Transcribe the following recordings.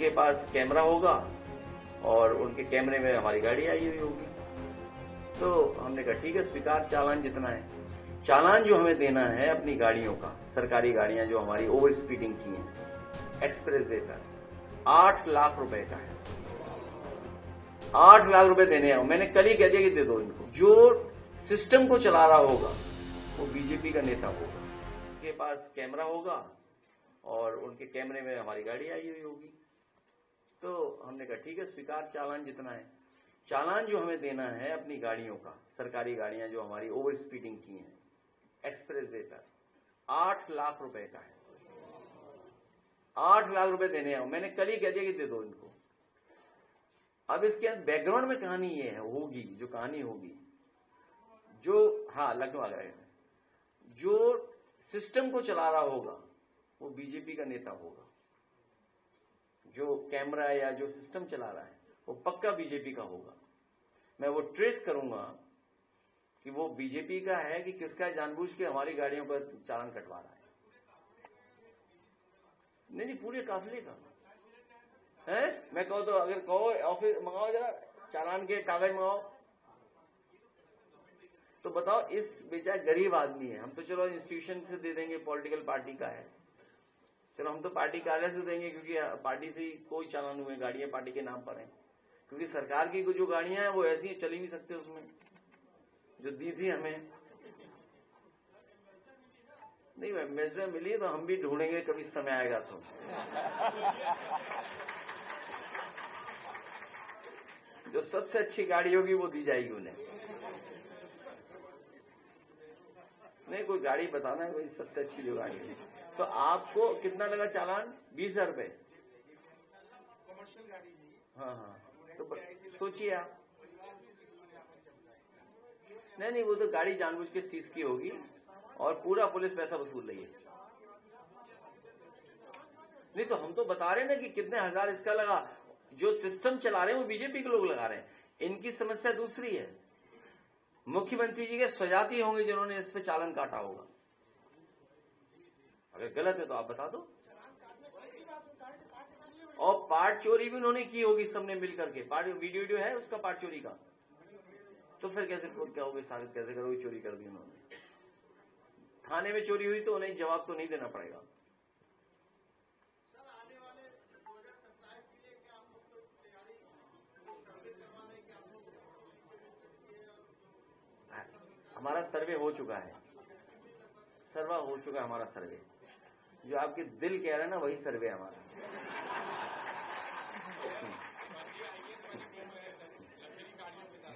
उनके पास कैमरा होगा और उनके कैमरे में हमारी गाड़ी आई हुई होगी। तो हमने कहा ठीक है, स्वीकार, चालान जितना है। चालान जो हमें देना है अपनी गाड़ियों का, सरकारी गाड़ियां जो हमारी ओवर स्पीडिंग की हैं एक्सप्रेस वे पर, 8 लाख रुपए का है। 8 लाख रुपए देने हैं। मैंने कल ही कह दिया कि दे दो इनको। जो सिस्टम को चला रहा होगा वो बीजेपी का नेता होगा, उनके पास कैमरा होगा और उनके कैमरे में हमारी गाड़ी आई हुई होगी। तो हमने कहा ठीक है, स्वीकार, चालान जितना है। चालान जो हमें देना है अपनी गाड़ियों का, सरकारी गाड़ियां जो हमारी ओवर स्पीडिंग की हैं एक्सप्रेस वे पर, 8 लाख रुपए का है। 8 लाख रुपए देने हैं। मैंने कल ही कह दिया कि दे दो इनको। अब इसके अंदर बैकग्राउंड में कहानी ये है, होगी जो कहानी होगी, जो लखनऊ आगरा में जो सिस्टम को चला रहा होगा वो बीजेपी का नेता होगा। जो कैमरा या जो सिस्टम चला रहा है वो पक्का बीजेपी का होगा। मैं वो ट्रेस करूंगा कि वो बीजेपी का है कि किसका जानबूझ के हमारी गाड़ियों का चालान कटवा रहा है। नहीं, पूरे काफिले का है। मैं कहूँ तो, अगर कहो ऑफिस मंगाओ, जरा चालान के कागज मंगाओ, तो बताओ, इस बेचारा गरीब आदमी है। हम तो चलो इंस्टीट्यूशन से दे देंगे, पॉलिटिकल पार्टी का है, चलो हम तो पार्टी कार्यालय से देंगे क्योंकि पार्टी से कोई चालान हुए, गाड़ियां पार्टी के नाम पर हैं। क्योंकि सरकार की जो गाड़ियां हैं वो ऐसी ही चल ही नहीं सकते, उसमें जो दी थी हमें। नहीं, मैसेज मिली तो हम भी ढूंढेंगे, कभी समय आएगा तो। जो सबसे अच्छी गाड़ी होगी वो दी जाएगी उन्हें। नहीं, कोई गाड़ी बताना है, कोई सबसे अच्छी जो गाड़ी है। तो आपको कितना लगा चालान? 20,000 रुपए। हाँ, तो सोचिए आप। नहीं, वो तो गाड़ी जानबूझ के सीज की होगी और पूरा पुलिस पैसा वसूल रही है। नहीं, तो हम तो बता रहे हैं ना कि कितने हजार इसका लगा। जो सिस्टम चला रहे हैं वो बीजेपी के लोग लगा रहे हैं। इनकी समस्या दूसरी है। मुख्यमंत्री जी के स्वजाती होंगे जिन्होंने इस पे चालान काटा होगा। अगर गलत है तो आप बता दो। और पार्ट चोरी भी उन्होंने की होगी, सबने मिल करके। पार्ट वीडियो है उसका, पार्ट चोरी का। तो फिर कैसे क्या होगी, साबित कैसे करोगे चोरी कर दी उन्होंने? थाने में चोरी हुई तो उन्हें जवाब तो नहीं देना पड़ेगा। हमारा सर्वे हो चुका है, हमारा सर्वे। जो आपके दिल कह रहे हैं ना, वही सर्वे है हमारा।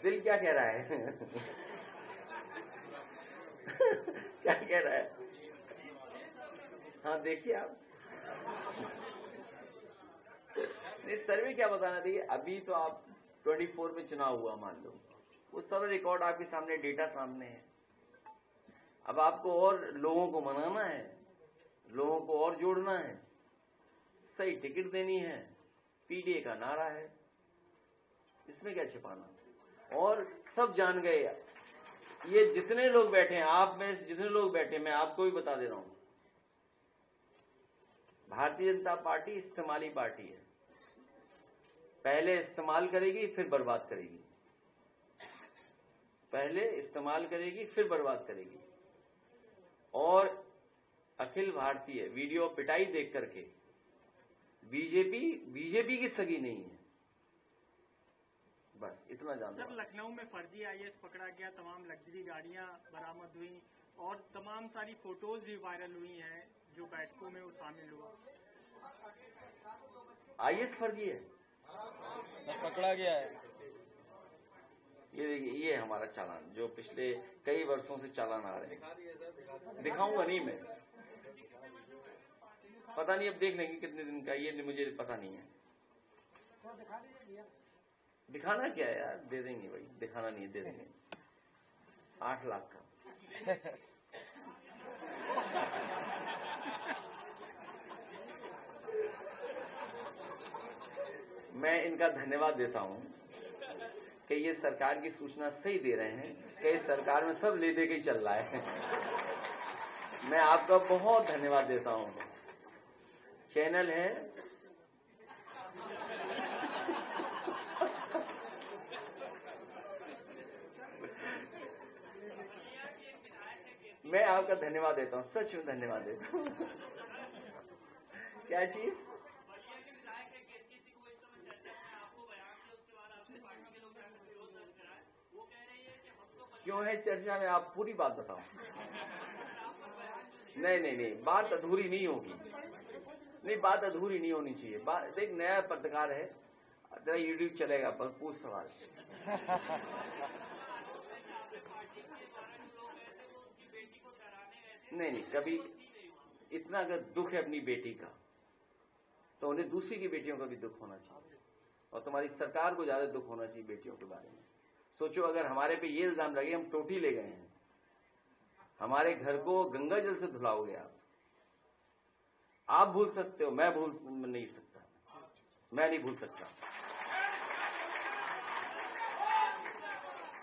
दिल क्या कह रहा है? क्या कह रहा है? हाँ, देखिए आप। नहीं, सर्वे क्या बताना चाहिए। अभी तो आप 24 में चुनाव हुआ मान लो, वो सारा रिकॉर्ड आपके सामने, डेटा सामने है। अब आपको और लोगों को मनाना है, लोगों को और जोड़ना है, सही टिकट देनी है, पीडीए का नारा है, इसमें क्या छिपाना। और सब जान गए, ये जितने लोग बैठे हैं, आप में जितने लोग बैठे, मैं आपको भी बता दे रहा हूं, भारतीय जनता पार्टी इस्तेमाली पार्टी है। पहले इस्तेमाल करेगी फिर बर्बाद करेगी, पहले इस्तेमाल करेगी फिर बर्बाद करेगी। और अखिल भारतीय वीडियो पिटाई देख करके बीजेपी की सगी नहीं है, बस इतना जानते हैं। सर, लखनऊ में फर्जी आईएएस पकड़ा गया, तमाम लग्जरी गाड़ियां बरामद हुई और तमाम सारी फोटोज भी वायरल हुई हैं जो बैठकों में वो शामिल हुआ। आईएएस फर्जी है, पकड़ा गया है। ये देखिए, ये हमारा चालान जो पिछले कई वर्षों से चालान आ रहे हैं। दिखाऊंगा नहीं मैं, पता नहीं, अब देख लेंगे कितने दिन का, ये मुझे पता नहीं है। दिखाना क्या है यार, दे देंगे भाई, दिखाना नहीं है, दे देंगे। 8 लाख का। मैं इनका धन्यवाद देता हूं कि ये सरकार की सूचना सही दे रहे हैं कि इस सरकार में सब ले दे के चल रहा है। मैं आपका बहुत धन्यवाद देता हूं। चैनल है मैं आपका धन्यवाद देता हूं, सच में धन्यवाद देता हूं। क्या चीज? क्यों है चर्चा में? आप पूरी बात बताओ। नहीं, बात अधूरी नहीं होगी। नहीं, बात अधूरी नहीं होनी चाहिए। बात एक नया पत्रकार है, तेरा यूट्यूब चलेगा, पर पूछ सवाल। नहीं, कभी इतना अगर दुख है अपनी बेटी का, तो उन्हें दूसरी की बेटियों का भी दुख होना चाहिए, और तुम्हारी सरकार को ज्यादा दुख होना चाहिए बेटियों के बारे में। सोचो, अगर हमारे पे ये इल्जाम लगे हम टोटी ले गए हैं, हमारे घर को गंगा जल से धुलाओगे आप भूल सकते हो, मैं भूल नहीं सकता, मैं नहीं भूल सकता,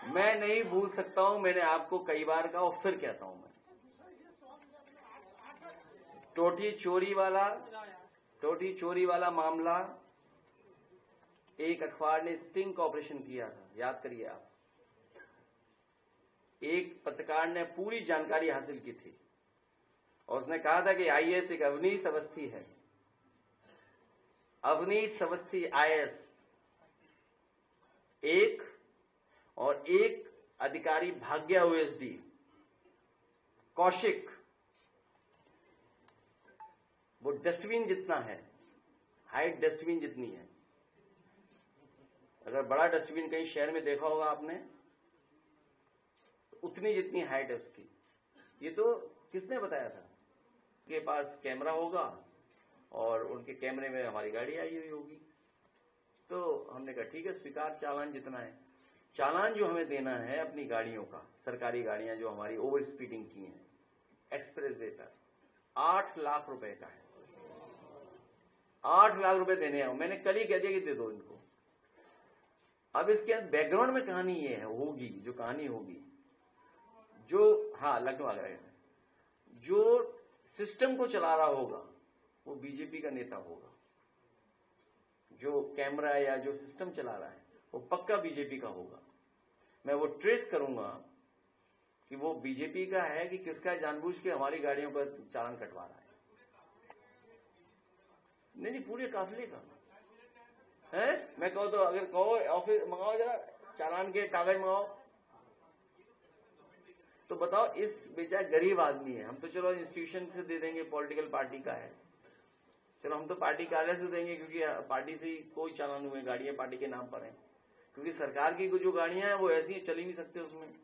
मैं नहीं भूल सकता हूं। मैंने आपको कई बार कहा और फिर कहता हूं, मैं टोटी चोरी वाला मामला, एक अखबार ने स्टिंग का ऑपरेशन किया था, याद करिए आप। एक पत्रकार ने पूरी जानकारी हासिल की थी और उसने कहा था कि आईएएस एक अवनीश अवस्थी है, अवनीश अवस्थी आईएएस एक, और एक अधिकारी भाग्या ओएसडी कौशिक, वो डस्टबिन जितना है, हाइट डस्टबिन जितनी है। अगर बड़ा डस्टबिन कहीं शहर में देखा होगा आपने, तो उतनी जितनी हाइट है उसकी। ये तो किसने बताया था? उनके पास कैमरा होगा और उनके कैमरे में हमारी गाड़ी आई हुई होगी। तो हमने कहा ठीक है, स्वीकार, चालान जितना है। चालान जो हमें देना है अपनी गाड़ियों का, सरकारी गाड़ियां जो हमारी ओवर स्पीडिंग की हैं एक्सप्रेस वे पर, 8 लाख रुपए का है। 8 लाख रुपए देने हैं। मैंने कल ही कह दिया कि दे दो इनको। अब इसके बैकग्राउंड में कहानी ये है, होगी जो कहानी होगी, जो लखनऊ आगरा है, जो सिस्टम को चला रहा होगा वो बीजेपी का नेता होगा। जो कैमरा या जो सिस्टम चला रहा है वो पक्का बीजेपी का होगा। मैं वो ट्रेस करूंगा कि वो बीजेपी का है कि किसका, जानबूझ के हमारी गाड़ियों का चालान कटवा रहा है। नहीं, पूरे काफिले का है। मैं कहूँ तो, अगर कहो ऑफिस मंगाओ, जरा चालान के कागज मंगाओ, तो बताओ, इस बेचारा गरीब आदमी है। हम तो चलो इंस्टीट्यूशन से दे देंगे, पॉलिटिकल पार्टी का है, चलो हम तो पार्टी कार्यालय से देंगे, क्योंकि पार्टी से कोई चालान हुए, गाड़ियां पार्टी के नाम पर हैं। क्योंकि सरकार की जो गाड़ियां हैं वो ऐसी चल ही नहीं सकते उसमें।